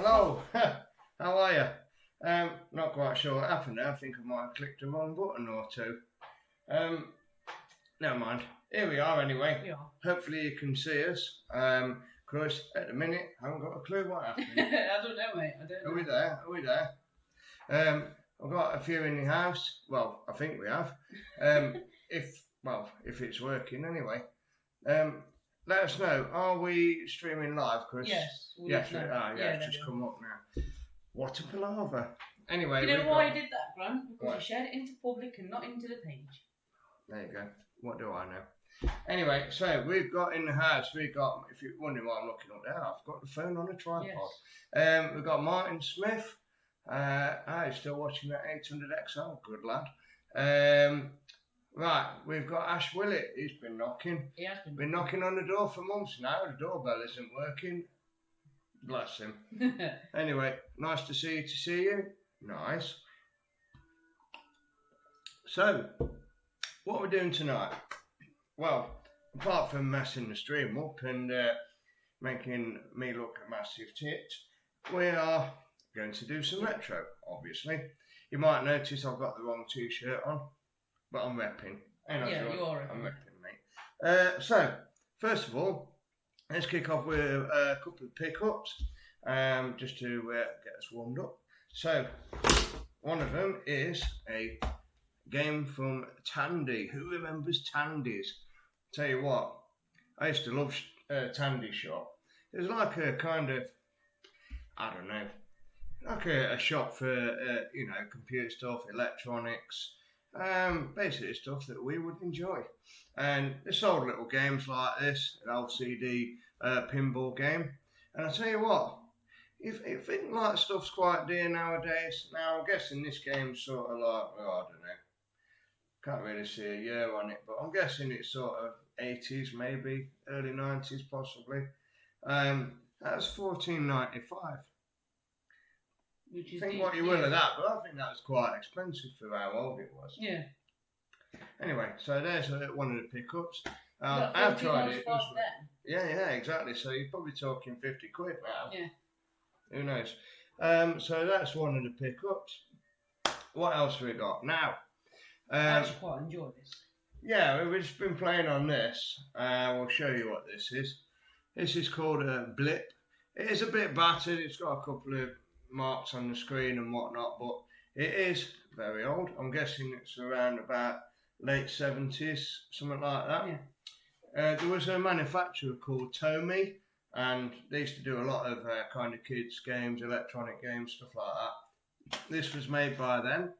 Hello, how are you? Not quite sure what happened there. I think I might have clicked the wrong button or two. Um, Never mind. Here we are anyway. Yeah. Hopefully you can see us. Because at the minute, I haven't got a clue what happened. I don't know, mate. I don't know. Are we there? Are we there? I've got a few in the house. Well, I think we have. If it's working anyway. Let us know. Are we streaming live, Chris? Yes. Yes, it's just come up now. What a palaver. Anyway, you know why I did that, Grant? Because I shared it into public and not into the page. There you go. What do I know? Anyway, so we've got in the house, if you're wondering why I'm looking up there, I've got the phone on a tripod. Yes. We've got Martin Smith. He's still watching that 800XL. Good lad. Right, we've got Ash Willett. He's been knocking. He has been. Been knocking on the door for months now. The doorbell isn't working. Bless him. Anyway, nice to see you. Nice. So, what we're doing tonight? Well, apart from messing the stream up and making me look a massive tit, we are going to do some retro, obviously. You might notice I've got the wrong t-shirt on, but I'm repping. Yeah, you are repping. I'm repping, mate. So, first of all, let's kick off with a couple of pickups, just to get us warmed up. So, one of them is a game from Tandy. Who remembers Tandy's? Tell you what, I used to love Tandy Shop. It was like a kind of, I don't know, like a shop for, computer stuff, electronics, basically stuff that we would enjoy. And they sold little games like this, an LCD pinball game. And I tell you what, if it like stuff's quite dear nowadays, now I'm guessing this game's sort of like, I don't know, can't really see a year on it, but I'm guessing it's sort of 80s, maybe early 90s, possibly. That's $14.95. Which is Think what you will of that, but I think that was quite expensive for how old it was. Yeah. Anyway, so there's one of the pickups. Yeah, I've tried it. Then. Yeah, exactly. So you're probably talking 50 quid now. Yeah. Who knows? So that's one of the pickups. What else have we got now? I actually quite enjoy this. Yeah, we've just been playing on this. We'll show you what this is. This is called a Blip. It is a bit battered. It's got a couple of marks on the screen and whatnot, but it is very old. I'm guessing it's around about late 70s, something like that. Yeah. There was a manufacturer called Tomy, and they used to do a lot of kind of kids games, electronic games, stuff like that. This was made by them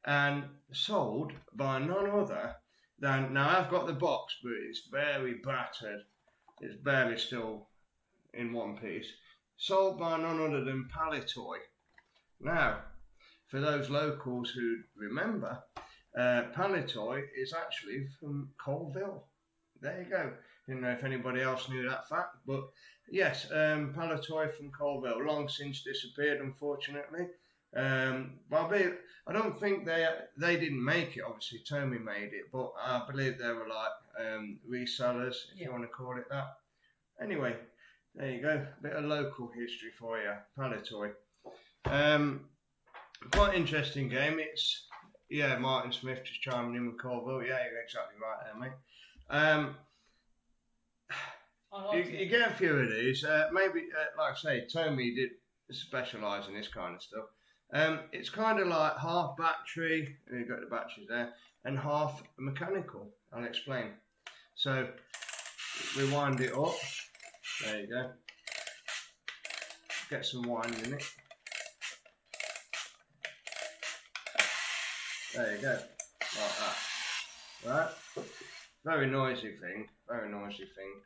and sold by none other than, now I've got the box, but it's very battered. It's barely still in one piece. Sold by none other than Palitoy. Now, for those locals who remember, Palitoy is actually from Colville. There you go. Didn't know if anybody else knew that fact, but yes, Palitoy from Colville, long since disappeared, unfortunately. I don't think they didn't make it. Obviously, Tomy made it, but I believe they were like resellers, if you want to call it that. Anyway, there you go. A bit of local history for you, Palitoy. Quite interesting game. It's Martin Smith just chiming in with Colville. Yeah, you're exactly right there, mate. You get a few of these. Maybe, like I say, Tomy did specialise in this kind of stuff. It's kind of like half battery, and you've got the batteries there, and half mechanical. I'll explain. So, we wind it up. There you go. Get some wind in it. There you go. Like that. Right? Very noisy thing.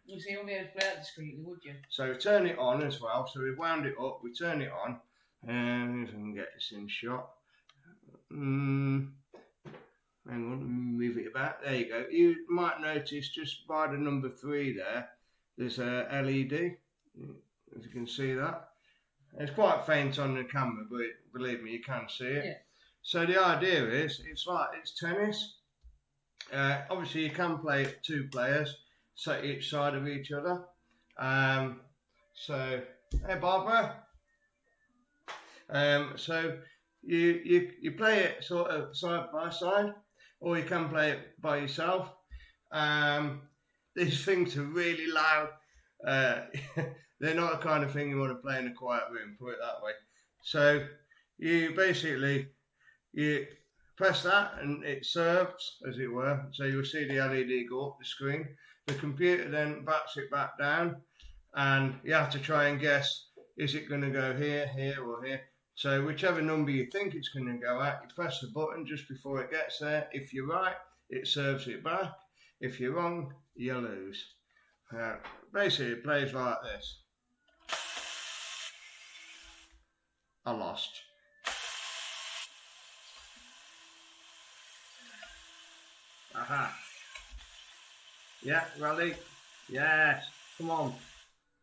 You see, you'll be able to play that discreetly, would you? So we turn it on as well. So we've wound it up, we turn it on. And if I can get this in shot. Hang on, move it about. There you go. You might notice just by the number 3 there's a LED. If you can see that. It's quite faint on the camera, but believe me, you can see it. Yeah. So the idea is, it's tennis. Obviously, you can play 2 players, so each side of each other. So, hey Barbara. So you play it sort of side by side, or you can play it by yourself. These things are really loud. They're not the kind of thing you want to play in a quiet room, put it that way. So you basically you press that and it serves, as it were. So you'll see the LED go up the screen. The computer then backs it back down, and you have to try and guess, is it going to go here, here, or here? So whichever number you think it's going to go at, you press the button just before it gets there. If you're right, it serves it back. If you're wrong, you lose. Basically, it plays like this. I lost. Aha. Yeah, rally. Yes. Come on.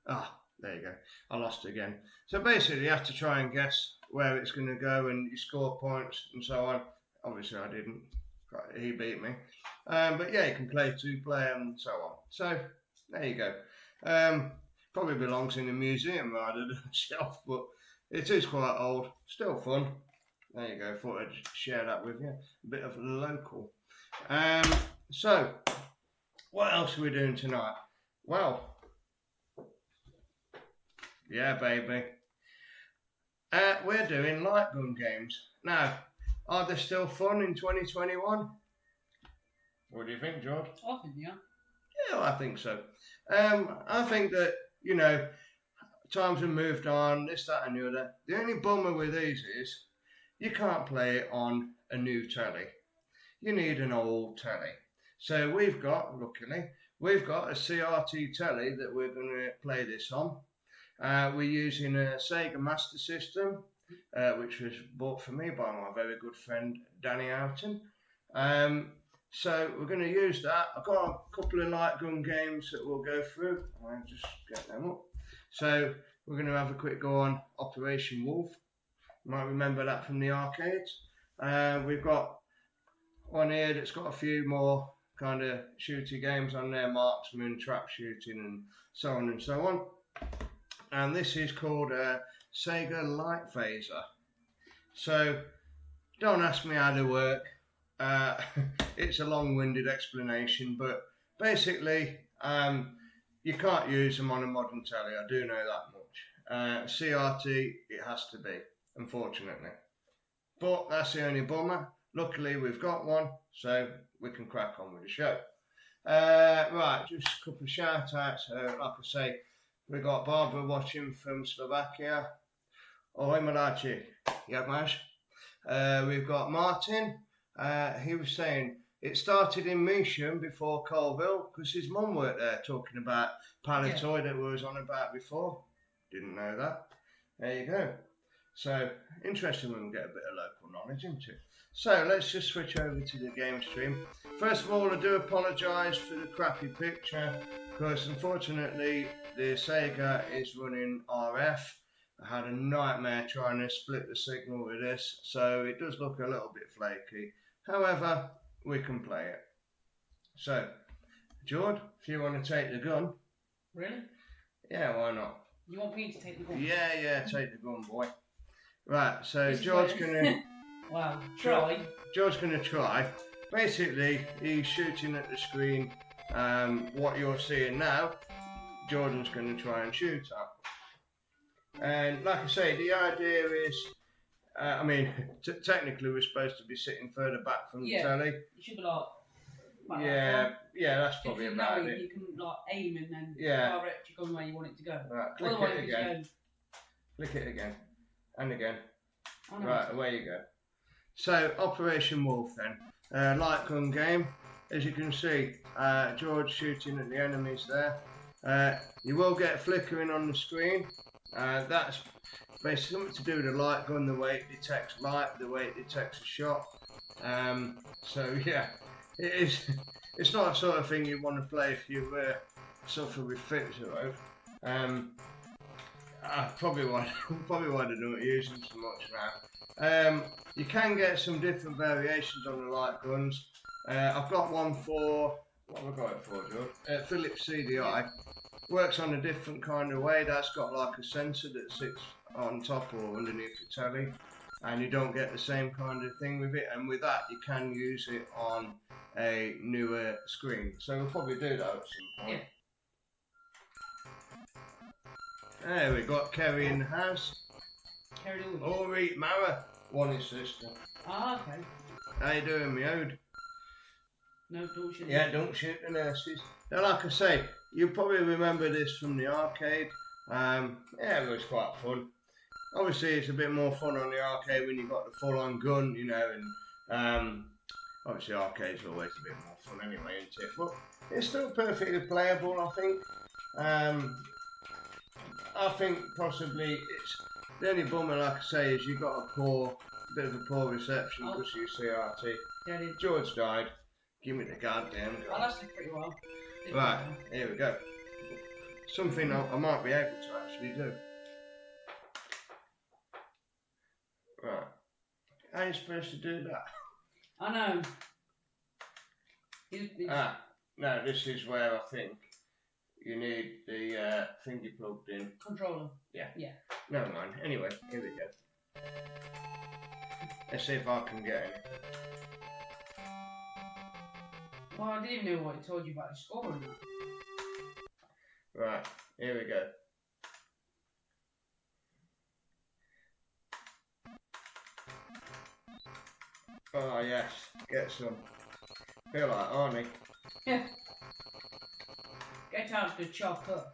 Ah, there you go. I lost again. So basically, you have to try and guess where it's going to go, and you score points and so on. Obviously, I didn't. He beat me. But yeah, you can play 2-player and so on. So there you go. Probably belongs in a museum rather than a shelf, but it is quite old. Still fun. There you go. Thought I'd share that with you. A bit of local. So what else are we doing tonight? Well, yeah, baby. We're doing light gun games. Now, are they still fun in 2021? What do you think, George? I think, yeah. Yeah, I think so. I think that, you know, times have moved on, this, that and the other. The only bummer with these is you can't play it on a new telly. You need an old telly. So we've got, luckily, we've got a CRT telly that we're going to play this on. We're using a Sega Master System, which was bought for me by my very good friend Danny Houghton. So we're going to use that. I've got a couple of light gun games that we'll go through. I'll just get them up. So we're going to have a quick go on Operation Wolf. You might remember that from the arcades. We've got one here that's got a few more kind of shooty games on there, marksman, trap shooting and so on and so on. And this is called Sega Light Phaser. So don't ask me how they work. It's a long-winded explanation, but basically you can't use them on a modern telly. I do know that much. CRT, it has to be, unfortunately. But that's the only bummer. Luckily, we've got one, so we can crack on with the show. Right, just a couple of shout-outs. Like I say, we've got Barbara watching from Slovakia. Ahoj, Malachi. Yagmash. We've got Martin. He was saying it started in Measham before Colville because his mum worked there, talking about Palitoy that we was on about before. Didn't know that. There you go. So, interesting when we get a bit of local knowledge, isn't it? So, let's just switch over to the game stream. First of all, I do apologise for the crappy picture because unfortunately the Sega is running RF. I had a nightmare trying to split the signal with this, so it does look a little bit flaky. However, we can play it. So, George, if you want to take the gun. Really? Yeah, why not? You want me to take the gun? Yeah, take the gun, boy. Right, so George's gonna... Wow, try. George's gonna try. Basically, he's shooting at the screen. What you're seeing now, Jordan's gonna try and shoot at. And like I say, the idea is, technically we're supposed to be sitting further back from the telly. You should be like yeah, that's probably about it. You can like aim and then direct your gun where you want it to go. Right, click it again. Click it again. And again. Right, away you go. So, Operation Wolf then. Light gun game. As you can see, George shooting at the enemies there. You will get flickering on the screen. That's basically something to do with the light gun, the way it detects light, the way it detects a shot. So yeah, it is. It's not a sort of thing you want to play if you suffer with fits or I probably why they don't use them so much now. You can get some different variations on the light guns. I've got one for, what have I got it for, George? Philips CDI. Works on a different kind of way. That's got like a sensor that sits on top or underneath the telly, and you don't get the same kind of thing with it. And with that, you can use it on a newer screen. So we'll probably do that at some point. Yeah. There we got Kerry in the house. Kerry Lewis. Ori Mara, one his sister. Ah, okay. How you doing, me ode? No, don't shoot. Yeah, don't shoot the nurses. Now, like I say, you probably remember this from the arcade. Yeah, it was quite fun. Obviously, it's a bit more fun on the arcade when you've got the full-on gun, you know, and obviously arcades are always a bit more fun anyway, isn't it? But it's still perfectly playable, I think. I think possibly it's the only bummer, like I say, is you got a bit of a poor reception because you CRT. Yeah, George died. Give me the goddamn gun. I lasted pretty well. Right, here we go. Something I might be able to actually do. Right. How are you supposed to do that? I know. No, this is where I think you need the finger plugged in. Controller. Yeah. Yeah. Never mind. Anyway, here we go. Let's see if I can get it. Well, I didn't even know what it told you about the score and that. Right, here we go. Oh yes, get some. Feel like Arnie. Yeah. Get out the chopper.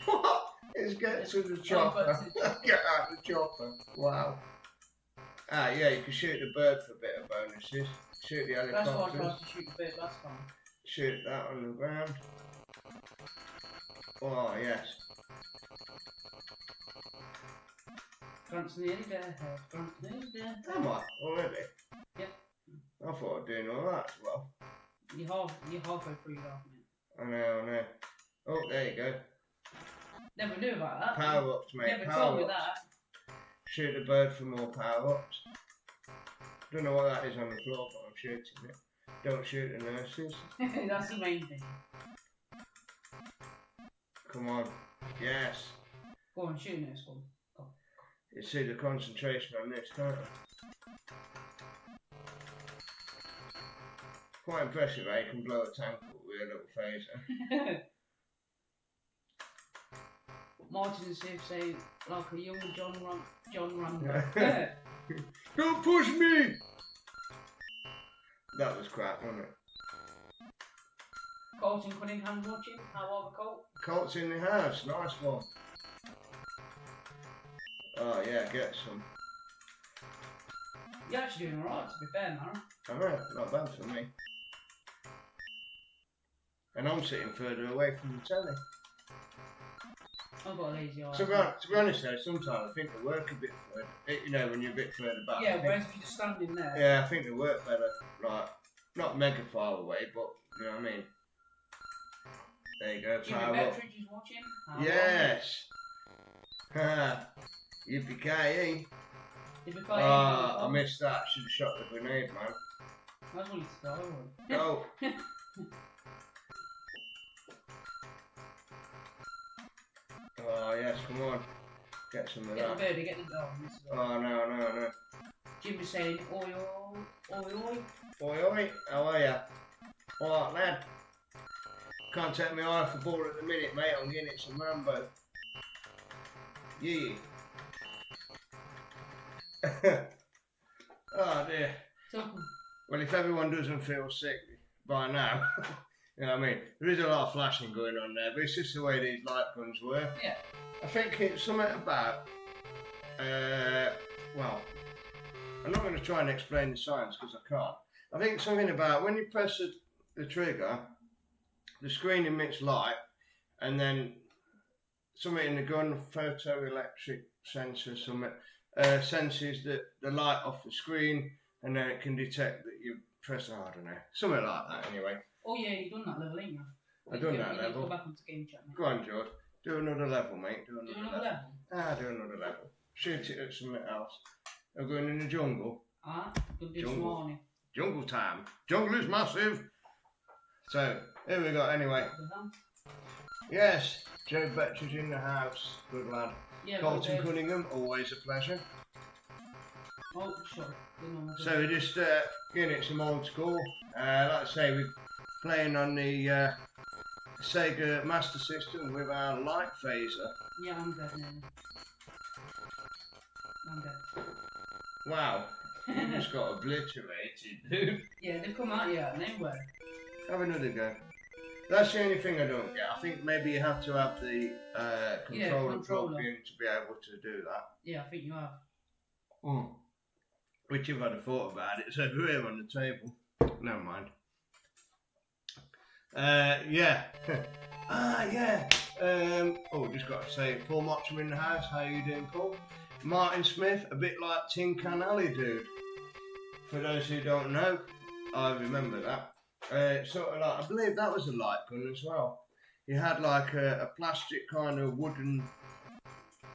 What? It's get to the chopper. Get out the chopper. Wow. Ah, yeah, you can shoot the bird for a bit of bonuses. Shoot the That's why I helicopters. tried to shoot the bit last time. Shoot that on the ground. Oh, yes. Grant's nearly there. Grant's nearly there. Am I? Already? Yep. I thought I'd doing all that as well. You're halfway through your argument. I know. Oh, there you go. Never knew about that. Power ups, mate. Never Power told me ups. that. Shoot the bird for more power ups. Don't know what that is on the floor, but I'm shooting it. Don't shoot the nurses. That's the main thing. Come on. Yes. Go on, shoot this one. Go. You see the concentration on this, can't you? Quite impressive, eh? You can blow a tank up with a little phaser. Martin and Steve say like a young John Rambo. Don't push me! That was crap, wasn't it? Colton Cunningham's watching. How are the Colt? Colt's in the house, nice one. Oh yeah, get some. You're actually doing alright, to be fair, man. I know, not bad for me. And I'm sitting further away from the telly. I've got a lazy eye. To be honest though, sometimes I think they work a bit further, you know, when you're a bit further back. Yeah, whereas if you're just standing there. Yeah, I think they work better, like, not mega far away, but, you know what I mean? There you go, Jimmy power up. Bettridge is watching. How Yes! Haha, yippee-ki-yay. Did we I missed that, should have shot the grenade, man. That's what you started with. Go! Oh yes, come on. Get some of Get that. the birdie, get the dog. Oh no. Jim was saying, oi, oi, oi, oi. Oi oi, how are ya? Alright lad. Can't take my eye off the ball at the minute, mate. I'm getting it some Rambo. Yeah. Oh dear. So, Well, if everyone doesn't feel sick by now, you know what I mean? There is a lot of flashing going on there, but it's just the way these light guns work. yeah. I think it's something about, well, I'm not going to try and explain the science because I can't. I think something about when you press the trigger, the screen emits light, and then something in the gun, photoelectric sensor, something, senses the light off the screen, and then it can detect that you press, I don't know, something like that anyway. Oh yeah, you've done that level, ain't you? I've done that You level. go back onto game chat, mate. Go on, George. Do another level, mate. Do Do another another level. level. Do another level. Shoot it at something else. I'm going in the jungle. Good this Jungle. morning. Jungle time. Jungle is massive. So, here we go anyway. Yes, Joe Betcher's in the house. Good lad. Yeah, Colton but, Cunningham, always a pleasure. Oh, sorry. So we're just getting it some old school. Like I say, we're playing on the Sega Master System with our light phaser. Yeah, I'm dead now. I'm dead. Wow, you just got obliterated, dude. Yeah, they come out here nowhere. Have another go. That's the only thing I don't get. I think maybe you have to have the controller plugged in to be able to do that. Yeah, I think you have. Which if I'd have thought about it, it's over here on the table. Never mind. Yeah. Yeah. Just got to say, Paul Mottram in the house. How you doing, Paul? Martin Smith, a bit like Tin Can Alley, dude. For those who don't know, I remember that. Sort of like, I believe that was a light gun as well. He had like a plastic kind of wooden,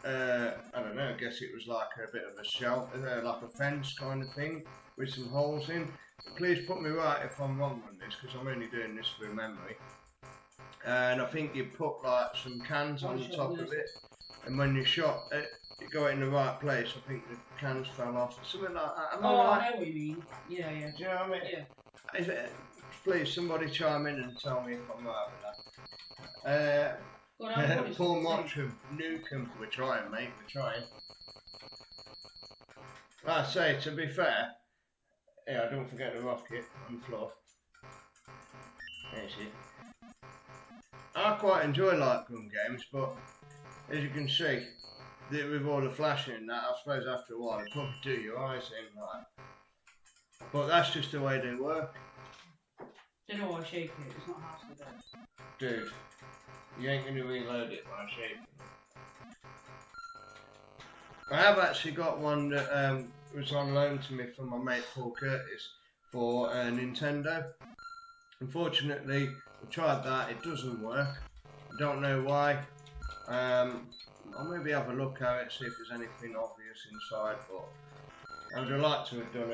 I don't know, I guess it was like a bit of a shell, like a fence kind of thing with some holes in. Please put me right if I'm wrong on this, because I'm only doing this for memory. And I think you put like some cans on the top of it, and when you shot it, you got it in the right place. I think the cans fell off, something like that. I know what you mean. Yeah, yeah. Do you know what I mean? Yeah. Please, somebody chime in and tell me if I'm right with that. Paul Mottram, Newcomb, we're trying, mate, we're trying. I say, to be fair, yeah, don't forget the rocket on the floor. There's it. I quite enjoy light gun games, but as you can see, with all the flashing and that, I suppose after a while it probably do your eyes in, like. But that's just the way they work. Don't know why I shake it, it's not half the best. Dude, you ain't going to reload it by shaking it. I have actually got one that was on loan to me from my mate Paul Curtis for Nintendo. Unfortunately, I tried that, it doesn't work. I don't know why. I'll maybe have a look at it, see if there's anything obvious inside, but I would like to have done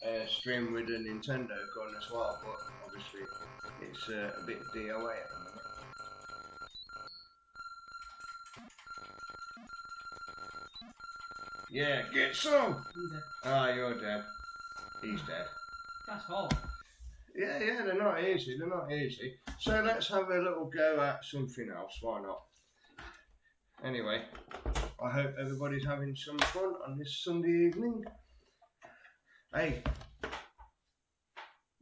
a stream with a Nintendo gun as well, but obviously it's a bit DOA at the minute. Yeah, get some! Ah, you're dead. He's dead. That's hard. Yeah, they're not easy, they're not easy. So let's have a little go at something else, why not? Anyway, I hope everybody's having some fun on this Sunday evening. Hey,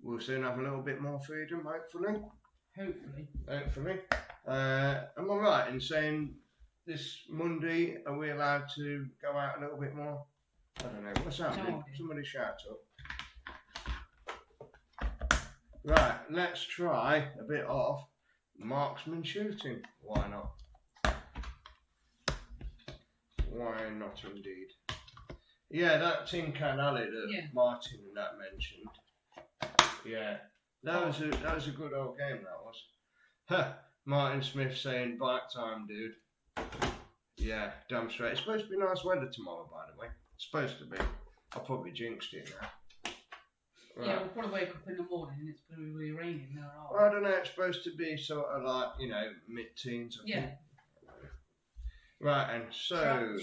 we'll soon have a little bit more freedom, hopefully. Hopefully. Am I right in saying this Monday, are we allowed to go out a little bit more? I don't know, what's happening? Somebody shout up. Right, let's try a bit of marksman shooting. Why not? Why not indeed? Yeah, that Tin Can Alley that Martin and that mentioned. Yeah, that was a good old game, that was. Huh, Martin Smith saying bike time, dude. Yeah, damn straight. It's supposed to be nice weather tomorrow, by the way. It's supposed to be. I probably jinxed it now. Right. Yeah, we'll probably wake up in the morning and it's going to be really raining there. Well, I don't know, it's supposed to be sort of like, you know, mid-teens, I think. Right, and so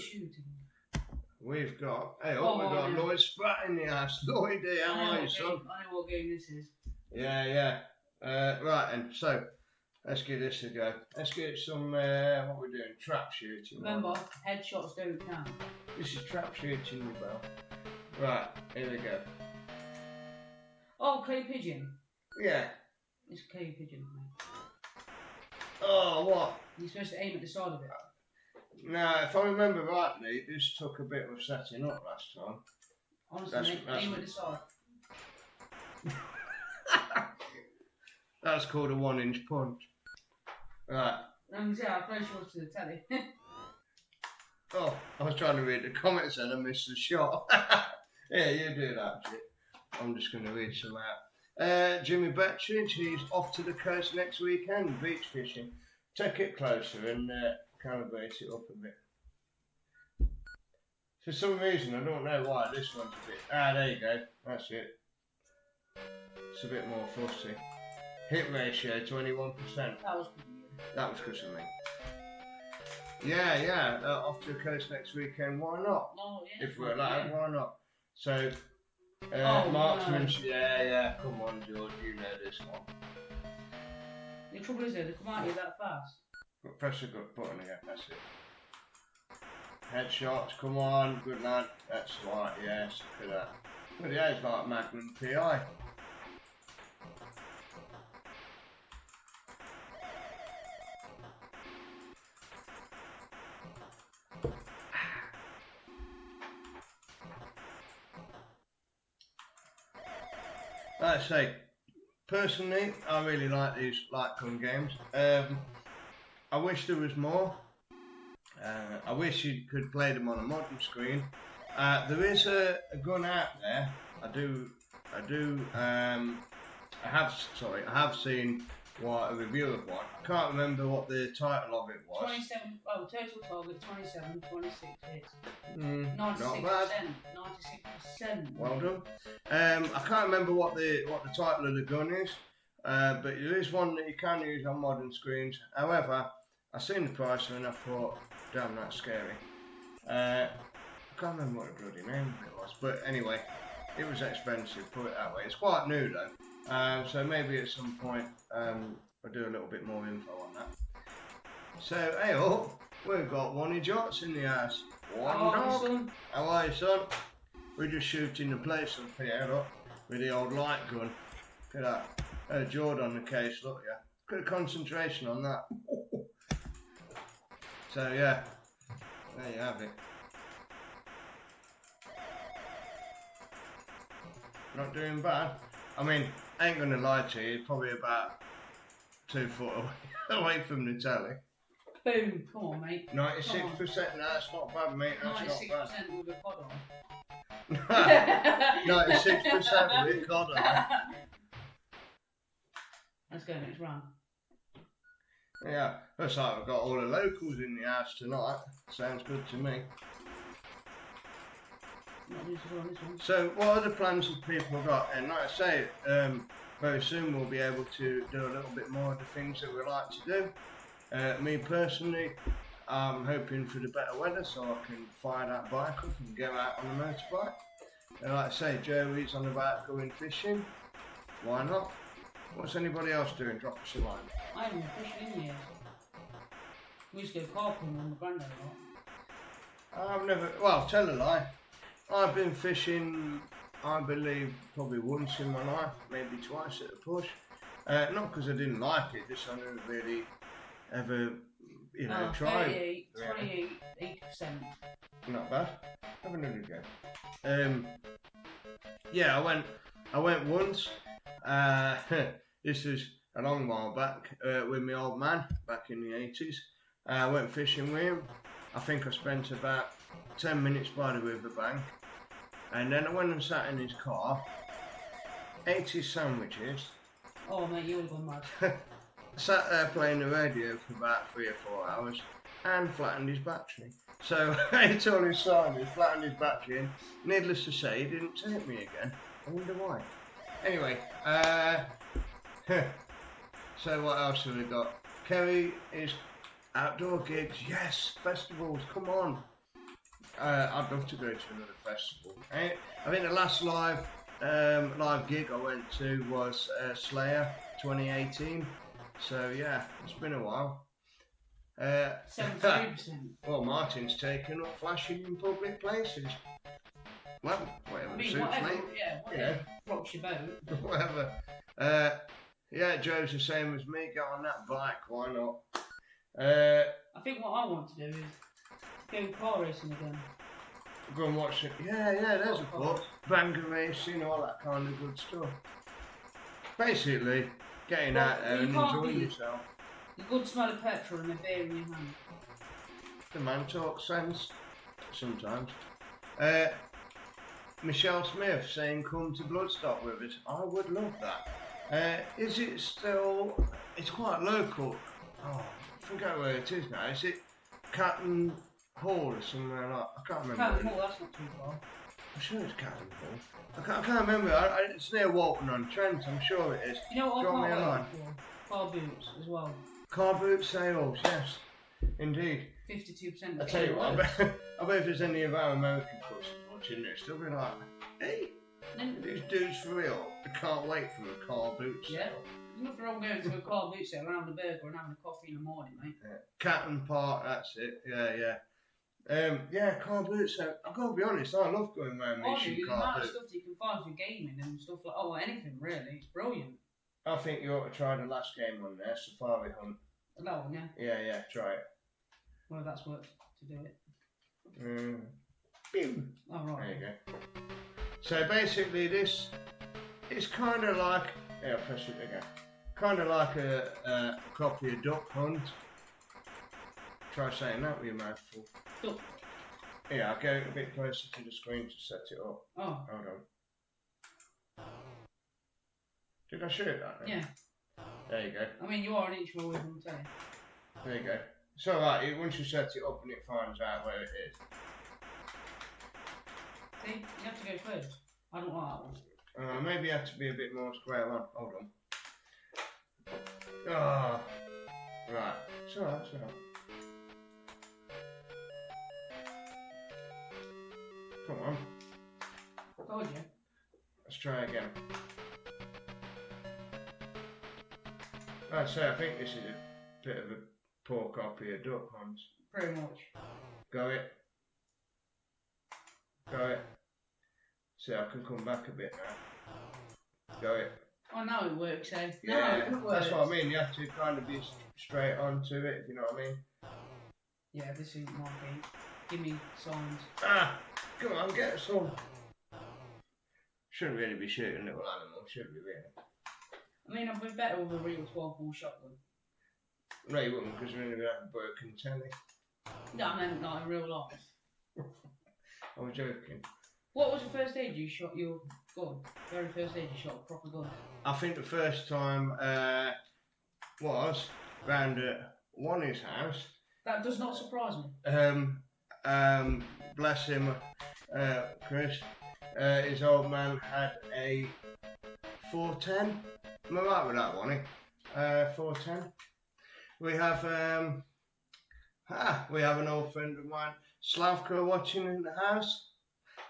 we've got, we've got Lloyd Spratt in the house. Lloyd, how are you, son? I know what game this is. Yeah. Right, and so let's give this a go. Let's get some, what we're doing, trap shooting. Remember, headshots don't count. This is trap shooting, you bell. Right, here we go. Oh, clay pigeon. Yeah. It's clay pigeon, mate. Oh, what? You're supposed to aim at the side of it. No, if I remember rightly, this took a bit of setting up last time. Honestly, aim at the side. That's called a 1-inch punch. Right. I close yours to the telly. Oh, I was trying to read the comments and I missed the shot. Yeah, you do that shit. I'm just going to read some out. Jimmy Bettridge, he's off to the coast next weekend, beach fishing. Take it closer and calibrate it up a bit. For some reason, I don't know why, this one's a bit... there you go, that's it. It's a bit more fussy. Hit ratio, 21%. That was That was because of me. Yeah. Off to the coast next weekend. Why not? Oh, yeah. If we're allowed, why not? So, Oh, marksmanship. Yeah. Come on, George. You know this one. The trouble is, though, they come out here that fast. Press the good button again. That's it. Headshots. Come on. Good lad. That's right. Yes. Look at that. But yeah, it's like Magnum PI. Like I say, personally, I really like these light gun games. I wish there was more. I wish you could play them on a modern screen. There is a gun out there. I have seen a review of one. I can't remember what the title of it was. 27. Oh, total target 27, 26 hits. 96%. Not bad. 96%. Well done. I can't remember what the title of the gun is, but there is one that you can use on modern screens. However, I seen the price and I thought, damn, that's scary. I can't remember what the bloody name of it was, but anyway, it was expensive, put it that way. It's quite new though, so maybe at some point I'll do a little bit more info on that. So, hey up, we've got Wonny Jots in the house. Son. How are you, son? We're just shooting the place up here, look, with the old light gun. Look at that. Jordan on the case, look, yeah. Look at the concentration on that. So, yeah, there you have it. Not doing bad. I mean, I ain't gonna lie to you, probably about 2 foot away from the telly. Boom, come on, mate. 96%, no, that's not bad, mate. That's 96% not bad. with a pod on. 96% with God on. Let's go next round. Yeah, looks like we've got all the locals in the house tonight. Sounds good to me. Not this one, this one. So, what other plans have people got? And like I say, very soon we'll be able to do a little bit more of the things that we like to do. Me personally, I'm hoping for the better weather so I can fire that bike up and go out on a motorbike. And like I say, Joey's on about going fishing. Why not? What's anybody else doing? Drop us a line. I haven't been fishing in years. We used to go carpooling with my granddad a lot. I've never, well, tell a lie. I've been fishing, I believe, probably once in my life, maybe twice at a push. Not because I didn't like it, just I didn't really ever, try. 28%. Not bad. Have another go. Yeah, I went once. This was a long while back with my old man back in the 80s. I went fishing with him. I think I spent about 10 minutes by the riverbank, and then I went and sat in his car, ate his sandwiches. Oh mate, you would have gone mad. Sat there playing the radio for about 3 or 4 hours and flattened his battery. So I ate all his sandwiches, flattened his battery, and needless to say, he didn't take me again. I wonder why. Anyway, so what else have we got? Kerry is outdoor gigs, yes, festivals, come on. I'd love to go to another festival. I think the last live gig I went to was Slayer 2018. So yeah, it's been a while. 73%. Well, Martin's taken up flashing in public places. Well, whatever suits whatever, me. whatever rocks your boat. Whatever. Yeah, Joe's the same as me. Get on that bike, why not? I think what I want to do is go car racing again. Go and watch it. Yeah, there's a thought. Banger racing, all that kind of good stuff. Basically, getting out there and enjoying yourself. The good smell of petrol and a beer in your hand. The man talks sense sometimes. Michelle Smith saying come to Bloodstock with us. I would love that. Is it still... It's quite local. Oh, I forget where it is now. Is it Catton Hall or somewhere like that? I can't remember. Catton Hall, that's not too far. I'm sure it's Catton Hall. I can't remember. It's near Walton-on-Trent, I'm sure it is. You know what Drop I me a line. can't wait for? Car boots as well. Car boot sales, yes. Indeed. 52%. I tell you what, I bet if there's any of our American cousins watching this, they'll be like, hey, these dudes for real. I can't wait for a car boot sale. Yeah. There's nothing wrong going to a car boot sale, having a burger and having a coffee in the morning, mate. Yeah. Catton Park, that's it. Yeah, car boot sale. I've got to be honest, I love going around these The car amount of boots. stuff that you can find for gaming and stuff like, anything really. It's brilliant. I think you ought to try the last game on there, Safari Hunt. That one, yeah. Yeah, try it. Well, that's worked to do it. Boom. Oh, right. There you go. So basically this is kind of like, yeah, press it again. Kind of like a copy of Duck Hunt. Try saying that with your mouth full. Duck. Yeah, I'll go a bit closer to the screen to set it up. Oh. Hold on. Did I shoot that then? Yeah. There you go. I mean, you are an inch away from the tail. There you go. It's alright, once you set it up and it finds out where it is. See, you have to go first. I don't like that one. Maybe you have to be a bit more square on. Hold on. Oh, right. It's alright, it's alright. Come on. Told you. Let's try again. I'd say I think this is a bit of a poor copy of Duck Hunt. Pretty much. Go it. Go it. See, I can come back a bit now. Go it. I know it works, eh? Yeah, No, it works. that's what I mean. You have to kind of be straight onto it, if you know what I mean. Yeah, this isn't my game. Give me signs. Ah! Come on, get some. Shouldn't really be shooting little animals, should we really? I mean, I'd be better with a real 12-ball shotgun. No, you wouldn't, because we're going to have a broken telly. No, I meant not in real life. I was joking. What was the first aid you shot your gun? Very first aid you shot a proper gun? I think the first time was round at Wanny's house. That does not surprise me. Bless him, Chris. His old man had a 410. Am I right with that, Wanny? 410. We have an old friend of mine, Slavka, watching in the house.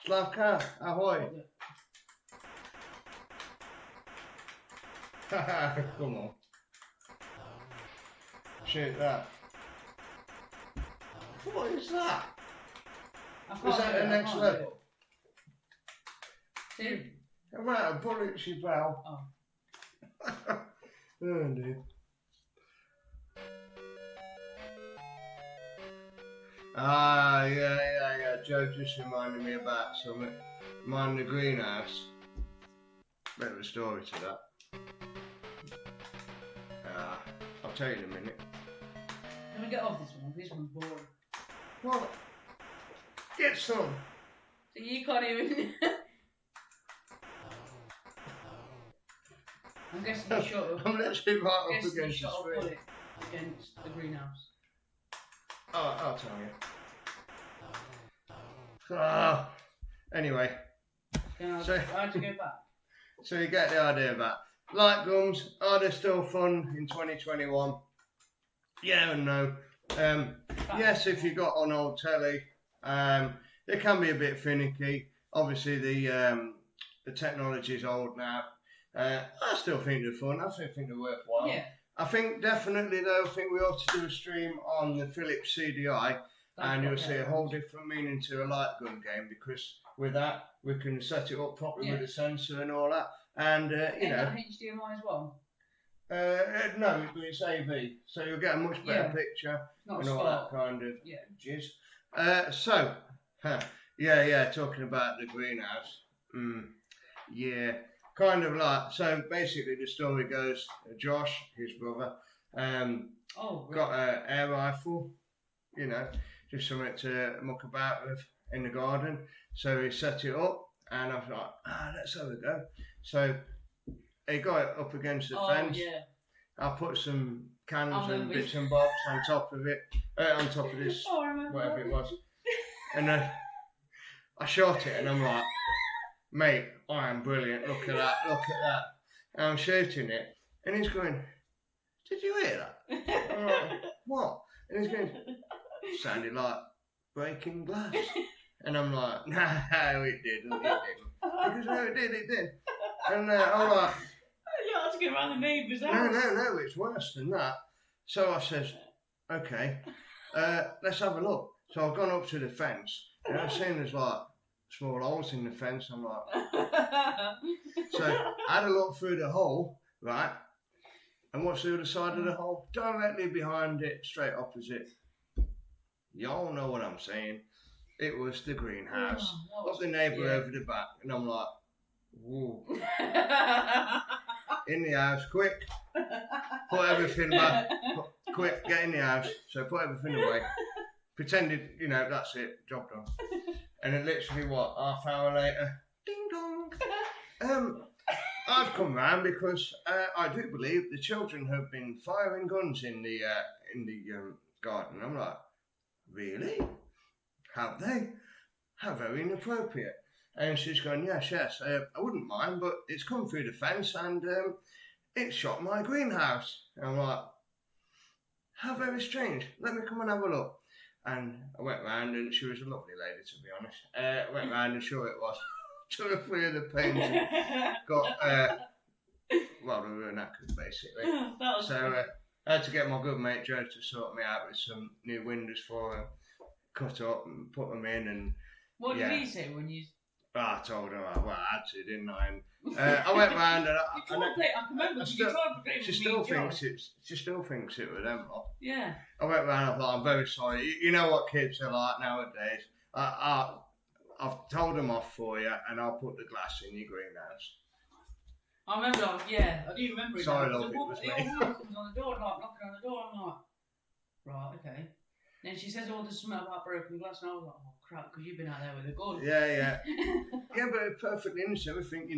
Slavka, ahoy! Come on. Shoot that. What is that? Was that the next level? See? Right, a bullet you bell. Oh. Oh dear. Yeah. Joe just reminded me about something. Mine, the greenhouse. Bit of a story to that. I'll tell you in a minute. Can we get off this one? This one's boring. Well, get some. So you can't even... I'm guessing you shot a... I'm literally right I'm up guessing you against the shot a screen. bullet against the greenhouse. Oh, I'll tell you. Anyway. So- I had to go back. So you get the idea of that. Light guns, are they still fun in 2021? Yeah and no. Yes, if you got on old telly, they can be a bit finicky. Obviously, the technology is old now. I still think they're fun. I still think they're worthwhile. Yeah. I think definitely though, I think we ought to do a stream on the Philips CDI, and you'll see a whole different meaning to a light gun game, because with that we can set it up properly with a sensor and all that, and you know. HDMI as well. No, it's AV, so you'll get a much better picture Not and a all start. that kind of Yeah. jizz. Talking about the greenhouse. Kind of like, so basically the story goes, Josh, his brother, got an air rifle, you know, just something to muck about with in the garden. So he set it up, and I was like, let's have a go. So he got it up against the fence. Yeah. I put some cans and bits and bobs on top of it, on top of this, whatever it was. And I shot it, and I'm like, mate, I am brilliant, look at that. And I'm shooting it, and he's going, did you hear that? I'm like, what? And he's going, sounded like breaking glass. And I'm like, no, it didn't. He goes, no, it did. And I'm like, you're asking around the neighbour's house. No, it's worse than that. So I says, okay, let's have a look. So I've gone up to the fence, and I've seen there's like small holes in the fence. I'm like, so I had a look through the hole, right? And what's the other side of the hole? Directly behind it, straight opposite. Y'all know what I'm saying. It was the greenhouse of the neighbour over the back. And I'm like, whoa. In the house, quick. Put everything back. Quick, get in the house. So put everything away. Pretended, that's it, job done. And then literally, half hour later, ding dong. I've come round because I do believe the children have been firing guns in the garden. I'm like, really? Have they? How very inappropriate. And she's going, yes, I wouldn't mind, but it's come through the fence and it shot my greenhouse. And I'm like, how very strange. Let me come and have a look. And I went round and she was a lovely lady, to be honest. Went round and sure it was. Took her through the paint and got, they were knackered basically. So I had to get my good mate Joe to sort me out with some new windows for her, cut up and put them in. And what did he say when you... I told her, I had to, didn't I? And I went round and she still thinks it was them lot. Yeah. I went round and I thought, I'm very sorry. You know what kids are like nowadays. I've told them off for you, and I'll put the glass in your greenhouse. I remember, I do remember it. Sorry, love, it was me. Comes on the door, knocking on the door, I'm like, right, okay. Then she says, there's something about broken glass, and I was like, oh crap, because you've been out there with a gun. Yeah. Yeah, but it's perfectly innocent. We think,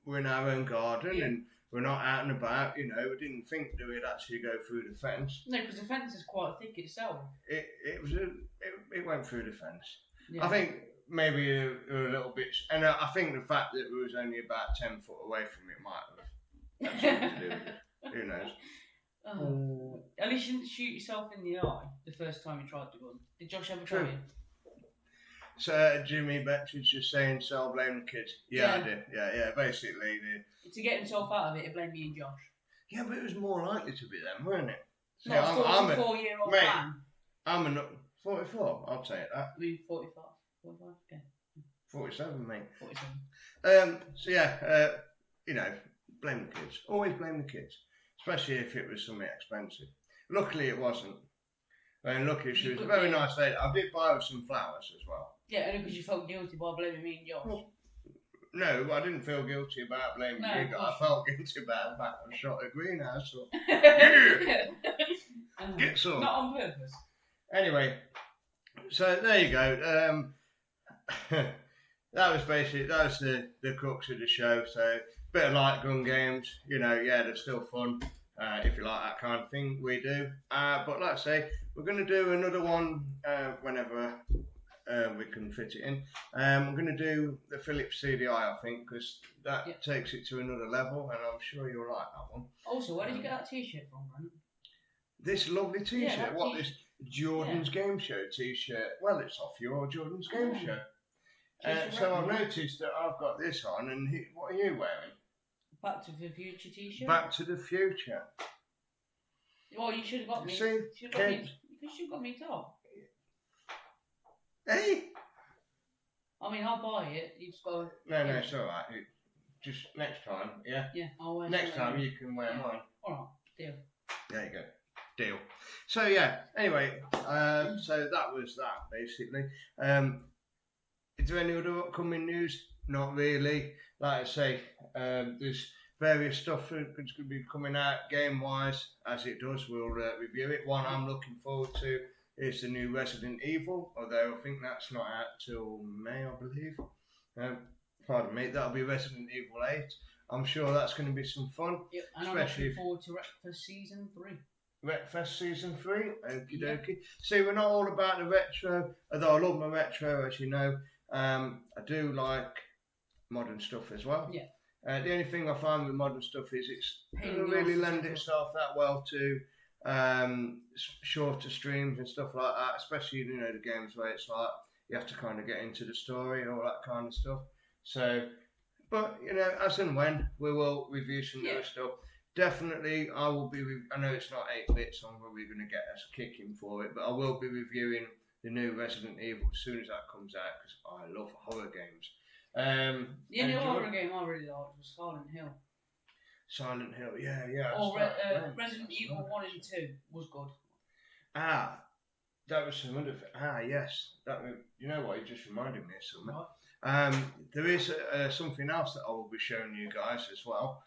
we're in our own garden, and we're not out and about, we didn't think that we'd actually go through the fence. No, because the fence is quite thick itself. It went through the fence. Yeah. I think maybe a little bit, and I think the fact that we was only about 10 foot away from it might have had something to do with it. Who knows? Oh. At least you didn't shoot yourself in the eye the first time you tried the gun. Did Josh ever try it? So Jimmy Betridge just saying, so I'll blame the kids. Yeah, I did. Yeah, basically. To get himself out of it, he blamed me and Josh. Yeah, but it was more likely to be them, weren't it? So I'm a 44-year-old man. I'm a 44, I'll take that. We 45, okay. 47, mate. 47. Blame the kids. Always blame the kids. Especially if it was something expensive. Luckily it wasn't. And luckily she was a very nice lady. I did buy her some flowers as well. Yeah, only because you felt guilty by blaming me and Josh. Well, no, I didn't feel guilty about blaming you. I felt guilty about the fact I shot a greenhouse. So. Get some. Not on purpose. Anyway, so there you go. That was the crux of the show. So bit of light gun games, they're still fun. If you like that kind of thing, we do. But like I say, we're going to do another one whenever we can fit it in. I'm going to do the Philips CDI, I think, because that takes it to another level, and I'm sure you'll like that one. Also, where did you get that T-shirt from, Grant? This lovely T-shirt. This Jordan's Game Show T-shirt? Well, it's off your Jordan's Game Show. So I've noticed that I've got this on, and what are you wearing? Back to the Future T-shirt. Back to the Future. Well, you should have got me. See, you should have got me top. Hey. I mean, I'll buy it. You just go. No, it's all right. Just next time, yeah. Yeah, I'll wear. Next time you can wear mine. All right, deal. There you go. Deal. So yeah. Anyway, so that was that basically. Is there any other upcoming news? Not really. Like I say, there's various stuff that's going to be coming out game-wise. As it does, we'll review it. One I'm looking forward to is the new Resident Evil, although I think that's not out till May, I believe. Pardon me, that'll be Resident Evil 8. I'm sure that's going to be some fun. Yep, and I'm looking forward to Wreckfest Season 3. Wreckfest Season 3, okie dokie. See, we're not all about the retro, although I love my retro, as you know. I do like modern stuff as well. Yeah. The only thing I find with modern stuff is it doesn't really lend itself that well to shorter streams and stuff like that, especially the games where it's like you have to kind of get into the story and all that kind of stuff. So, but as and when we will review some new stuff. Definitely, I will be. I know it's not 8-bit, so I'm probably going to get us kicking for it, but I will be reviewing the new Resident Evil as soon as that comes out because I love horror games. The only horror game I really liked was Silent Hill. Silent Hill, yeah. Or Resident Evil 1 and 2 was good. That was some other. Yes, you know what? You just reminded me of something. There is something else that I will be showing you guys as well.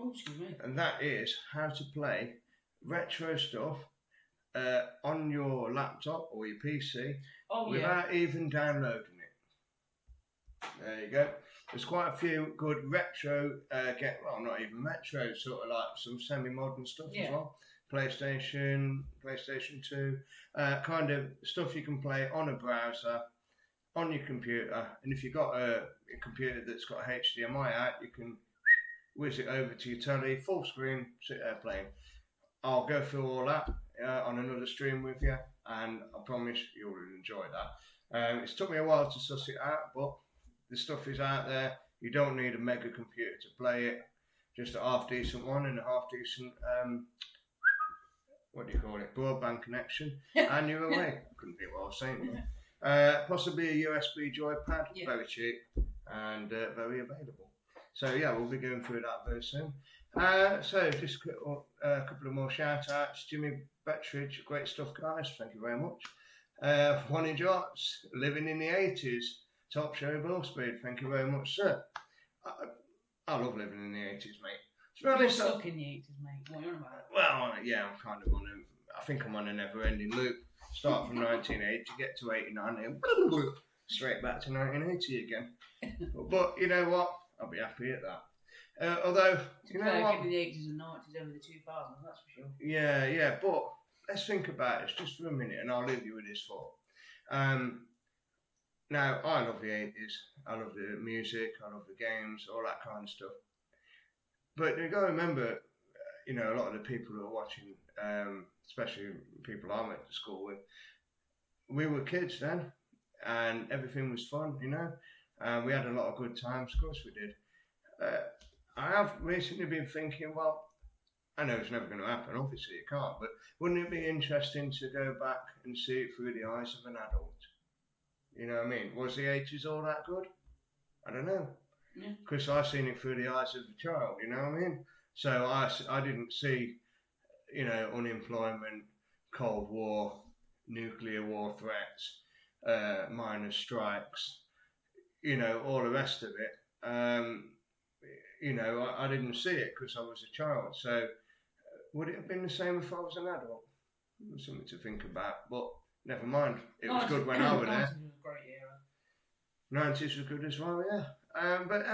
Excuse me. And that is how to play retro stuff on your laptop or your PC without even downloading it. There you go. There's quite a few good retro, not even retro, sort of like some semi-modern stuff as well. PlayStation 2, kind of stuff you can play on a browser, on your computer. And if you've got a computer that's got HDMI out, you can whiz it over to your telly, full screen, sit there playing. I'll go through all that on another stream with you, and I promise you'll enjoy that. It's took me a while to suss it out, but the stuff is out there. You don't need a mega computer to play it, just a half decent one and a half decent, broadband connection, and you're away. I couldn't think what I was saying. Possibly a USB joypad, very cheap and very available. So we'll be going through that very soon. So just a couple of more shout outs. Jimmy Bettridge, great stuff guys, thank you very much. One in Arts, living in the 80s, top show Bill Speed, thank you very much sir. I love living in the 80s mate. You're stuck in the 80s mate, what are you on about? Well yeah, I'm kind of I think I'm on a never ending loop. Start from 1980, get to 89 and straight back to 1980 again. But you know what? I'll be happy at that. Although, you know what? Give the 80s and 90s over the 2000s, that's for sure. Yeah, but let's think about it just for a minute and I'll leave you with this thought. Now, I love the 80s. I love the music, I love the games, all that kind of stuff. But you've got to remember, a lot of the people who are watching, especially people I went to school with, we were kids then and everything was fun, we had a lot of good times, of course we did. I have recently been thinking, well, I know it's never going to happen, obviously it can't, but wouldn't it be interesting to go back and see it through the eyes of an adult? You know what I mean? Was the 80s all that good? I don't know. Because I've seen it through the eyes of a child, you know what I mean? So I didn't see, unemployment, Cold War, nuclear war threats, miners' strikes, all the rest of it. I didn't see it because I was a child. So would it have been the same if I was an adult? Something to think about. But never mind. It was good when I was there. 90s was a great era. 90s was good as well, yeah. But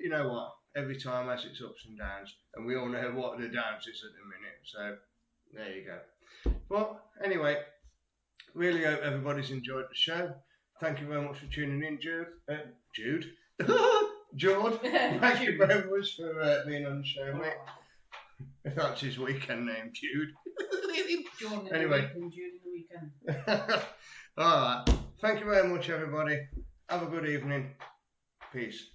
you know what? Every time has its ups and downs. And we all know what the downs is at the minute. So there you go. But anyway, really hope everybody's enjoyed the show. Thank you very much for tuning in, Jude. George, thank you very much for being on the show, mate. That's his weekend name, Jude. Jordan Anyway. Jude in the weekend. Alright. Thank you very much, everybody. Have a good evening. Peace.